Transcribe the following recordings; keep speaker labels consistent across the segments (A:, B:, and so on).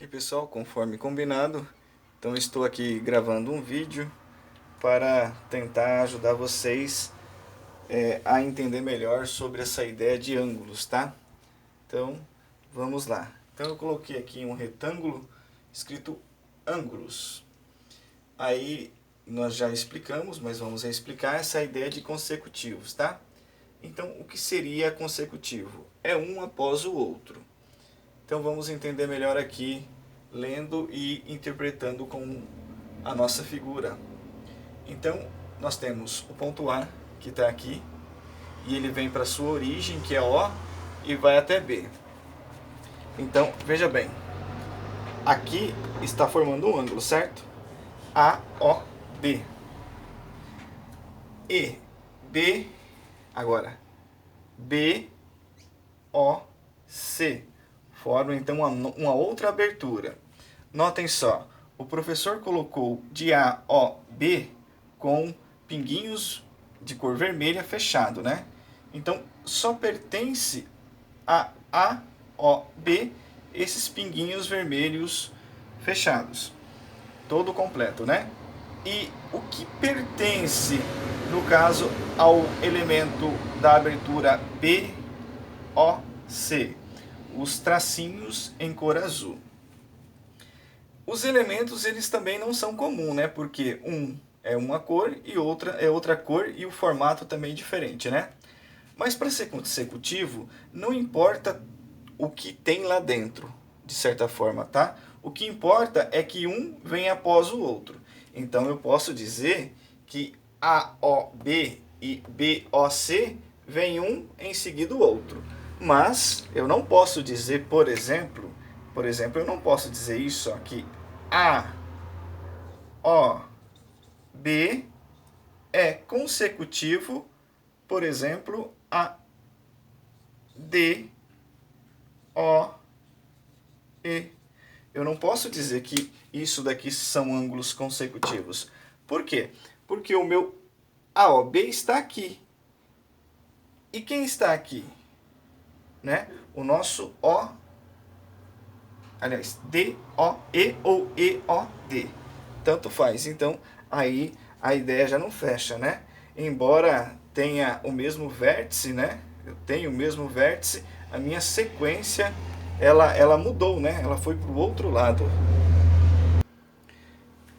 A: Ok, pessoal, conforme combinado, então estou aqui gravando um vídeo para tentar ajudar vocês a entender melhor sobre essa ideia de ângulos, tá? Então, vamos lá. Então eu coloquei aqui um retângulo escrito ângulos. Aí nós já explicamos, mas vamos explicar essa ideia de consecutivos, tá? Então, o que seria consecutivo? É um após o outro. Então vamos entender melhor aqui, lendo e interpretando com a nossa figura. Então nós temos o ponto A, que está aqui, e ele vem para a sua origem, que é O, e vai até B. Então, veja bem, aqui está formando um ângulo, certo? AOB. E B, agora, BOC. Formam então uma outra abertura. Notem só, o professor colocou de A, O, B com pinguinhos de cor vermelha fechado, né? Então, só pertence a A, O, B esses pinguinhos vermelhos fechados. Todo completo, né? E o que pertence, no caso, ao elemento da abertura B, O, C? Os tracinhos em cor azul. Os elementos eles também não são comuns, né? Porque um é uma cor e outra é outra cor e o formato também é diferente, né? Mas para ser consecutivo, não importa o que tem lá dentro, de certa forma, tá? O que importa é que um vem após o outro. Então eu posso dizer que AOB e BOC vem um em seguida o outro. Mas eu não posso dizer, por exemplo, eu não posso dizer isso aqui, A, O, B é consecutivo, por exemplo, a D, O, E. Eu não posso dizer que isso daqui são ângulos consecutivos. Por quê? Porque o meu AOB está aqui. E quem está aqui? Né? O nosso O, aliás, DOE ou EOD. Tanto faz. Então, aí a ideia já não fecha, né? Embora tenha o mesmo vértice, né? Eu tenho o mesmo vértice, a minha sequência, ela mudou, né? Ela foi para o outro lado.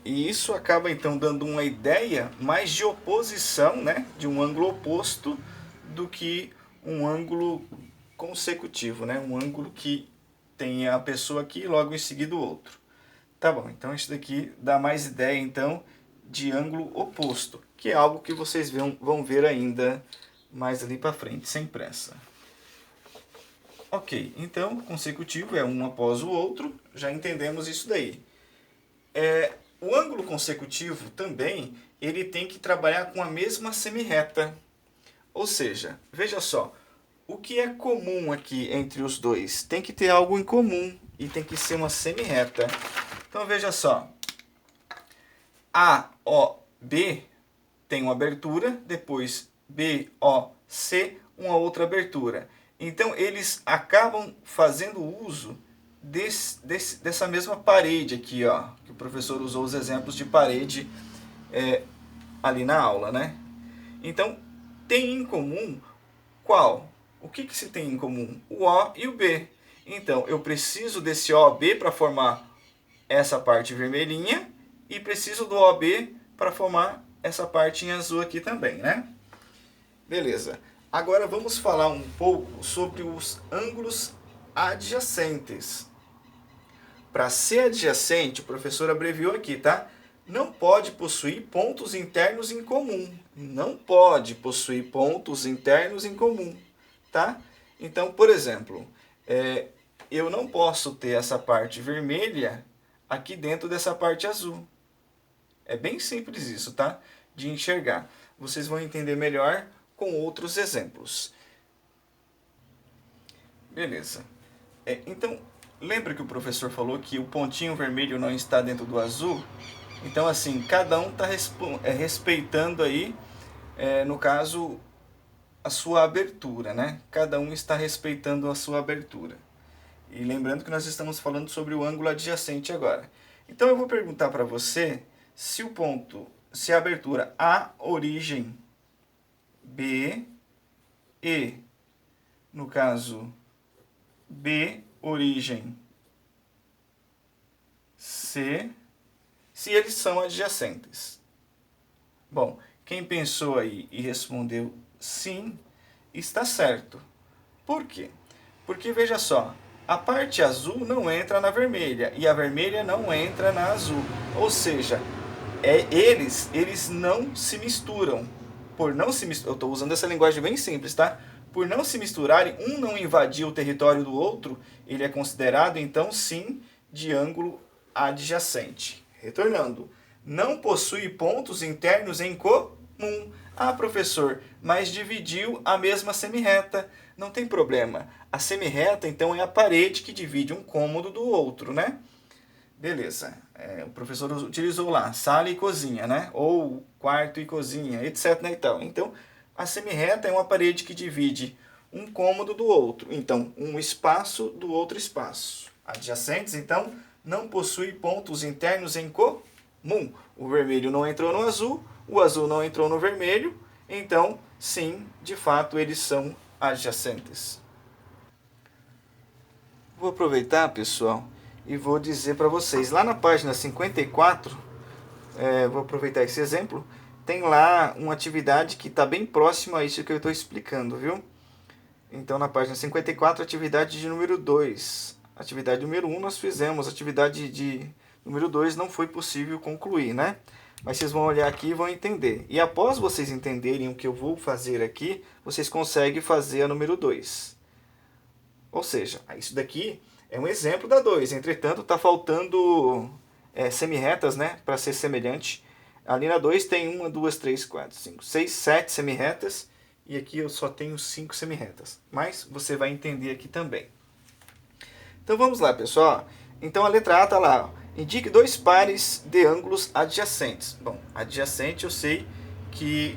A: E isso acaba, então, dando uma ideia mais de oposição, né? De um ângulo oposto do que um ângulo consecutivo, né? Um ângulo que tem a pessoa aqui e logo em seguida o outro. Tá bom, então isso daqui dá mais ideia, então, de ângulo oposto, que é algo que vocês vão ver ainda mais ali para frente, sem pressa. Ok, então, consecutivo é um após o outro, já entendemos isso daí. O ângulo consecutivo também, ele tem que trabalhar com a mesma semirreta. Ou seja, veja só, o que é comum aqui entre os dois? Tem que ter algo em comum e tem que ser uma semirreta. Então veja só, AOB tem uma abertura, depois BOC uma outra abertura. Então eles acabam fazendo uso dessa mesma parede aqui, ó, que o professor usou os exemplos de parede ali na aula, né? Então tem em comum qual? O que se tem em comum? O O e o B. Então eu preciso desse OB para formar essa parte vermelhinha e preciso do OB para formar essa parte em azul aqui também, né? Beleza. Agora vamos falar um pouco sobre os ângulos adjacentes. Para ser adjacente, o professor abreviou aqui, tá? Não pode possuir pontos internos em comum. Não pode possuir pontos internos em comum, tá? Então, por exemplo, eu não posso ter essa parte vermelha aqui dentro dessa parte azul. É bem simples isso, tá? De enxergar. Vocês vão entender melhor com outros exemplos. Beleza. Então, lembra que o professor falou que o pontinho vermelho não está dentro do azul? Então, assim, cada um está respeitando aí, no caso, a sua abertura, né? Cada um está respeitando a sua abertura. E lembrando que nós estamos falando sobre o ângulo adjacente agora. Então eu vou perguntar para você se a abertura A origem B e, no caso, B origem C, se eles são adjacentes. Bom, quem pensou aí e respondeu sim, está certo. Por quê? Porque veja só, a parte azul não entra na vermelha e a vermelha não entra na azul. Ou seja, eles não se misturam. Por não se misturar, eu estou usando essa linguagem bem simples, tá? Por não se misturarem, um não invadir o território do outro, ele é considerado então sim de ângulo adjacente. Retornando, não possui pontos internos em comum. Ah, professor, mas dividiu a mesma semirreta. Não tem problema. A semirreta, então, é a parede que divide um cômodo do outro, né? Beleza. O professor utilizou lá sala e cozinha, né? Ou quarto e cozinha, etc. Né? Então, a semirreta é uma parede que divide um cômodo do outro. Então, um espaço do outro espaço. Adjacentes, então, não possui pontos internos em comum. O vermelho não entrou no azul, o azul não entrou no vermelho. Então, sim, de fato, eles são adjacentes. Vou aproveitar, pessoal, e vou dizer para vocês, lá na página 54, vou aproveitar esse exemplo, tem lá uma atividade que está bem próxima a isso que eu estou explicando, viu? Então, na página 54, atividade de número 2. Atividade número 1 nós fizemos, atividade de número 2 não foi possível concluir, né? Mas vocês vão olhar aqui e vão entender. E após vocês entenderem o que eu vou fazer aqui, vocês conseguem fazer a número 2. Ou seja, isso daqui é um exemplo da 2. Entretanto, está faltando semirretas, né, para ser semelhante. Ali na 2 tem 1, 2, 3, 4, 5, 6, 7 semirretas. E aqui eu só tenho 5 semirretas. Mas você vai entender aqui também. Então vamos lá, pessoal. Então a letra A está lá. Indique 2 pares de ângulos adjacentes. Bom, adjacente eu sei que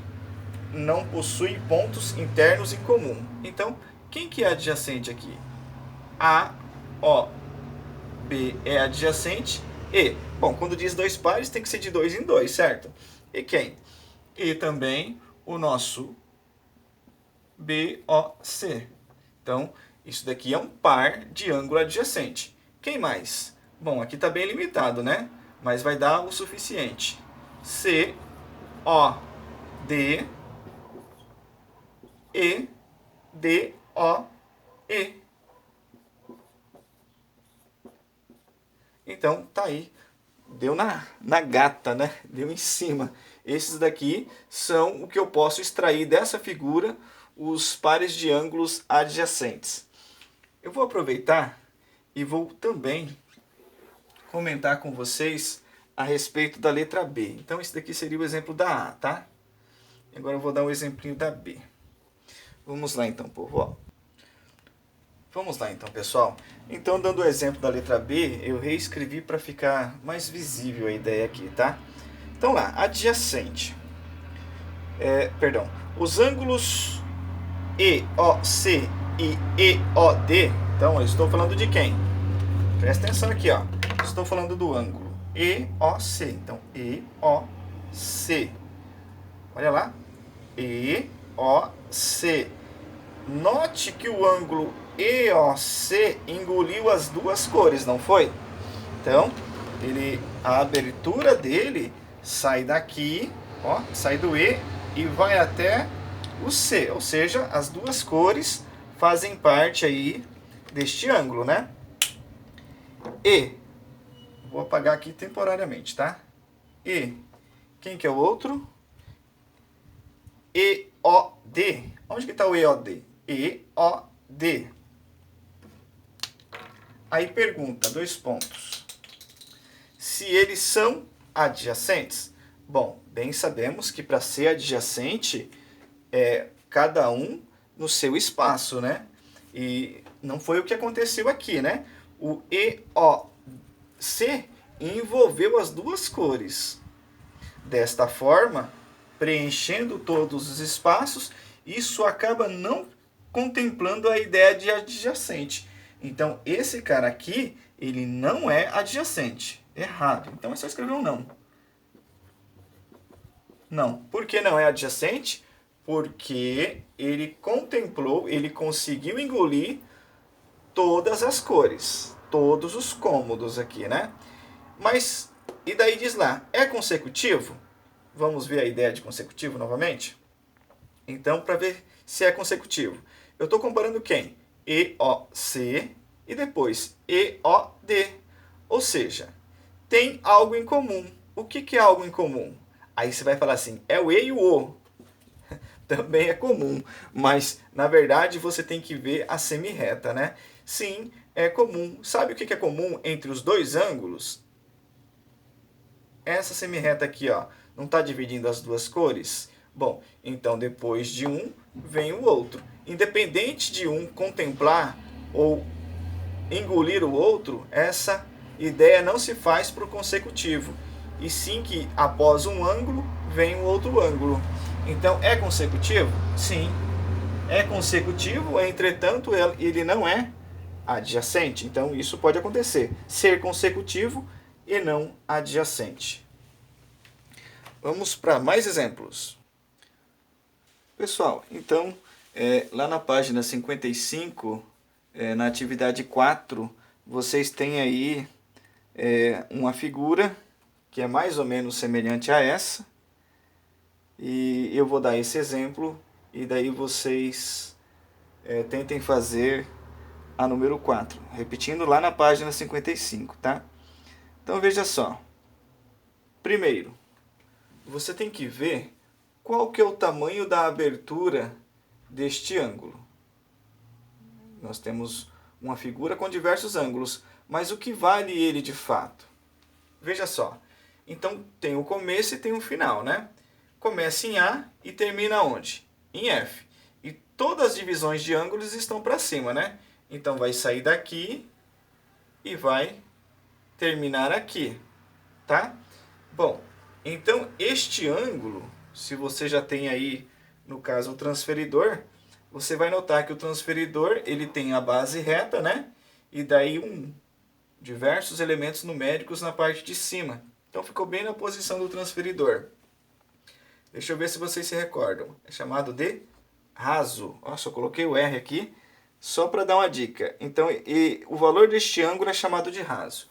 A: não possui pontos internos em comum. Então, quem que é adjacente aqui? A, O, B é adjacente e, bom, quando diz 2 pares tem que ser de 2 em 2, certo? E quem? E também o nosso BOC. Então, isso daqui é um par de ângulo adjacente. Quem mais? Bom, aqui está bem limitado, né? Mas vai dar o suficiente. C, O, D, E, D, O, E. Então, tá aí. Deu na gata, né? Deu em cima. Esses daqui são o que eu posso extrair dessa figura, os pares de ângulos adjacentes. Eu vou aproveitar e vou também comentar com vocês a respeito da letra B. Então, esse daqui seria o exemplo da A, tá? Agora eu vou dar um exemplinho da B. Vamos lá então, povo. Ó. Vamos lá então, pessoal. Então, dando o exemplo da letra B, eu reescrevi para ficar mais visível a ideia aqui, tá? Então lá, adjacente. Os ângulos EOC e EOD, então eu estou falando de quem? Presta atenção aqui, ó. Estou falando do ângulo EOC. Então, EOC. Olha lá. EOC. Note que o ângulo EOC engoliu as duas cores, não foi? Então, a abertura dele sai daqui, ó, sai do E e vai até o C. Ou seja, as duas cores fazem parte aí deste ângulo, né? E, vou apagar aqui temporariamente, tá? E, quem que é o outro? EOD. Onde que está o EOD? EOD. Aí pergunta, 2 pontos. Se eles são adjacentes? Bom, bem sabemos que para ser adjacente, cada um no seu espaço, né? E não foi o que aconteceu aqui, né? O EOC envolveu as duas cores. Desta forma, preenchendo todos os espaços, isso acaba não contemplando a ideia de adjacente. Então, esse cara aqui, ele não é adjacente. Errado. Então, é só escrever um não. Não. Por que não é adjacente? Porque ele contemplou, ele conseguiu engolir todas as cores, todos os cômodos aqui, né? Mas, e daí diz lá, é consecutivo? Vamos ver a ideia de consecutivo novamente? Então, para ver se é consecutivo, eu estou comparando quem? EOC e depois EOD. Ou seja, tem algo em comum. O que é algo em comum? Aí você vai falar assim, é o E e o O. Também é comum, mas na verdade você tem que ver a semirreta, né? Sim, é comum. Sabe o que é comum entre os dois ângulos? Essa semirreta aqui, ó, não está dividindo as duas cores? Bom, então depois de um vem o outro. Independente de um contemplar ou engolir o outro, essa ideia não se faz para o consecutivo, e sim que após um ângulo vem o outro ângulo. Então é consecutivo? Sim, é consecutivo, entretanto ele não é adjacente. Então isso pode acontecer, ser consecutivo e não adjacente. Vamos para mais exemplos. Pessoal, então lá na página 55, na atividade 4, vocês têm aí uma figura que é mais ou menos semelhante a essa. E eu vou dar esse exemplo e daí vocês tentem fazer a número 4, repetindo lá na página 55, tá? Então veja só. Primeiro, você tem que ver qual que é o tamanho da abertura deste ângulo. Nós temos uma figura com diversos ângulos, mas o que vale ele de fato? Veja só. Então tem o começo e tem o final, né? Começa em A e termina onde? Em F. E todas as divisões de ângulos estão para cima, né? Então vai sair daqui e vai terminar aqui, tá? Bom, então este ângulo, se você já tem aí, no caso, o transferidor, você vai notar que o transferidor ele tem a base reta, né? E daí diversos elementos numéricos na parte de cima. Então ficou bem na posição do transferidor. Deixa eu ver se vocês se recordam. É chamado de raso. Nossa, eu coloquei o R aqui só para dar uma dica. Então, o valor deste ângulo é chamado de raso.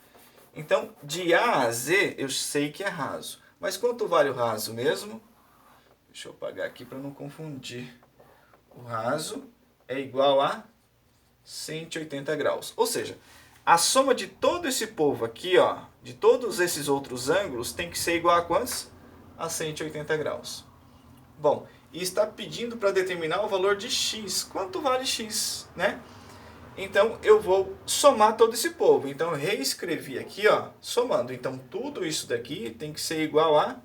A: Então, de A a Z, eu sei que é raso. Mas quanto vale o raso mesmo? Deixa eu apagar aqui para não confundir. O raso é igual a 180 graus. Ou seja, a soma de todo esse povo aqui, ó, de todos esses outros ângulos, tem que ser igual a quantos? A 180 graus. Bom, e está pedindo para determinar o valor de x. Quanto vale x, né? Então, eu vou somar todo esse povo. Então, eu reescrevi aqui, ó, somando. Então, tudo isso daqui tem que ser igual a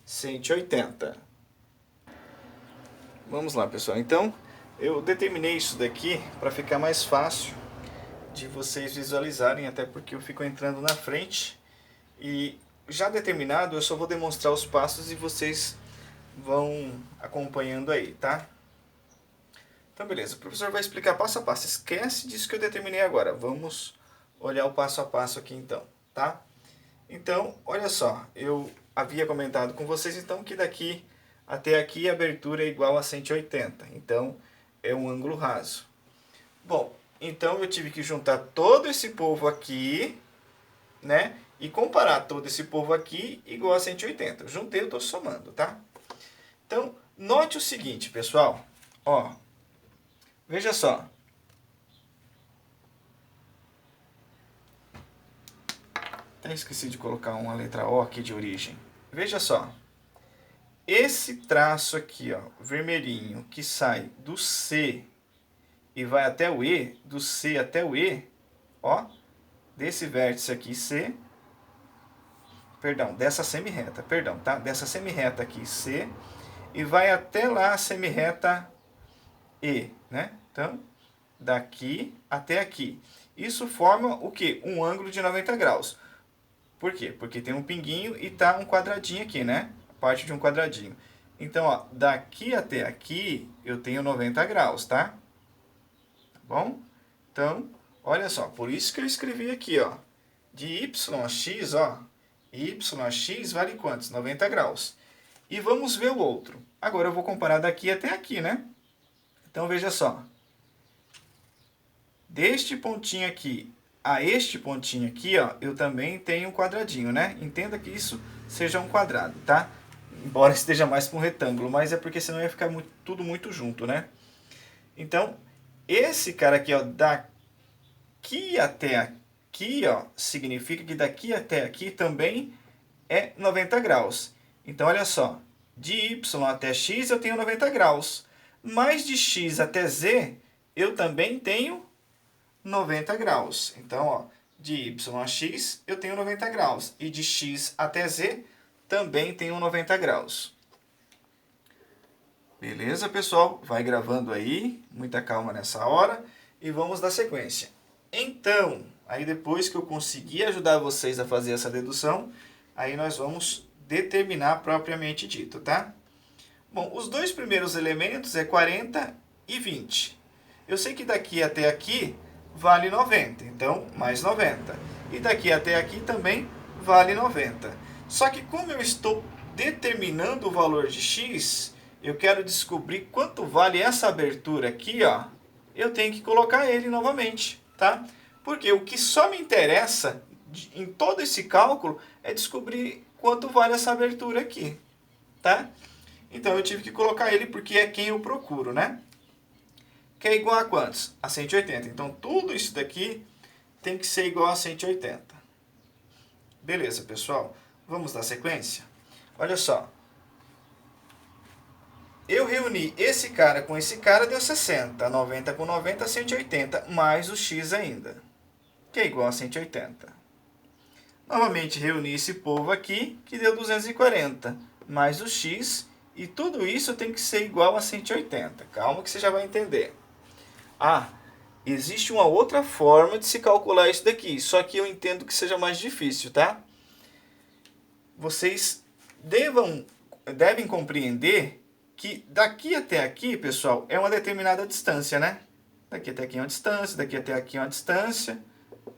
A: 180. Vamos lá, pessoal. Então, eu determinei isso daqui para ficar mais fácil de vocês visualizarem, até porque eu fico entrando na frente. E já determinado, eu só vou demonstrar os passos e vocês vão acompanhando aí, tá? Então, beleza. O professor vai explicar passo a passo. Esquece disso que eu determinei agora. Vamos olhar o passo a passo aqui, então, tá? Então, olha só. Eu havia comentado com vocês, então, que daqui até aqui a abertura é igual a 180. Então, é um ângulo raso. Bom, então eu tive que juntar todo esse povo aqui, né? E comparar todo esse povo aqui igual a 180. Juntei, eu estou somando, tá? Então, note o seguinte, pessoal. Ó, veja só. Até esqueci de colocar uma letra O aqui de origem. Veja só. Esse traço aqui, ó, vermelhinho, que sai do C e vai até o E, do C até o E, ó, desse vértice aqui C, perdão, dessa semirreta, perdão, tá? Dessa semirreta aqui C, e vai até lá a semirreta E, né? Então, daqui até aqui. Isso forma o quê? Um ângulo de 90 graus. Por quê? Porque tem um pinguinho e tá um quadradinho aqui, né? A parte de um quadradinho. Então, ó, daqui até aqui eu tenho 90 graus, tá? Tá bom? Então, Olha só, por isso que eu escrevi aqui, ó. De y a x, ó. Y a x vale quantos? 90 graus. E vamos ver o outro. Agora eu vou comparar daqui até aqui, né? Então veja só. Deste pontinho aqui a este pontinho aqui, ó, eu também tenho um quadradinho, né? Entenda que isso seja um quadrado, tá? Embora esteja mais para um retângulo, mas é porque senão ia ficar tudo muito junto, né? Então, esse cara aqui, ó, daqui até aqui, ó, significa que daqui até aqui também é 90 graus. Então, olha só, de y até x eu tenho 90 graus, mas de x até z eu também tenho 90 graus. Então, ó, de y a x eu tenho 90 graus, e de x até z também tenho 90 graus. Beleza, pessoal? Vai gravando aí, muita calma nessa hora, e vamos dar sequência. Então, aí depois que eu conseguir ajudar vocês a fazer essa dedução, aí nós vamos determinar propriamente dito, tá? Bom, os dois primeiros elementos é 40 e 20. Eu sei que daqui até aqui vale 90, então mais 90. E daqui até aqui também vale 90. Só que como eu estou determinando o valor de x, eu quero descobrir quanto vale essa abertura aqui, ó. Eu tenho que colocar ele novamente, tá? Porque o que só me interessa em todo esse cálculo é descobrir quanto vale essa abertura aqui, tá? Então eu tive que colocar ele porque é quem eu procuro, né? Que é igual a quantos? A 180. Então tudo isso daqui tem que ser igual a 180. Beleza, pessoal? Vamos dar sequência? Olha só. Eu reuni esse cara com esse cara, deu 60. 90 com 90, 180, mais o x ainda, que é igual a 180. Novamente reuni esse povo aqui, que deu 240, mais o x, e tudo isso tem que ser igual a 180. Calma que você já vai entender. Ah, existe uma outra forma de se calcular isso daqui, só que eu entendo que seja mais difícil, tá? Vocês devem compreender que daqui até aqui, pessoal, é uma determinada distância, né? Daqui até aqui é uma distância, daqui até aqui é uma distância,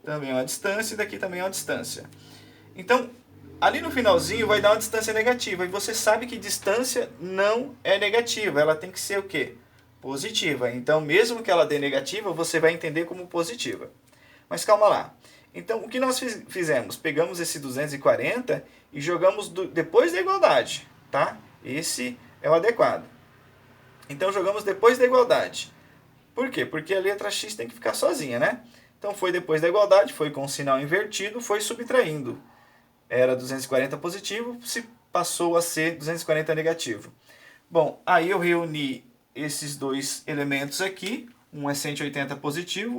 A: também é uma distância, e daqui também é uma distância. Então, ali no finalzinho vai dar uma distância negativa, e você sabe que distância não é negativa, ela tem que ser o quê? Positiva. Então, mesmo que ela dê negativa, você vai entender como positiva. Mas calma lá. Então, o que nós fizemos? Pegamos esse 240 e jogamos depois da igualdade, tá? Esse é o adequado. Então, jogamos depois da igualdade. Por quê? Porque a letra x tem que ficar sozinha, né? Então, foi depois da igualdade, foi com o sinal invertido, foi subtraindo. Era 240 positivo, se passou a ser 240 negativo. Bom, aí eu reuni esses dois elementos aqui. Um é 180 positivo,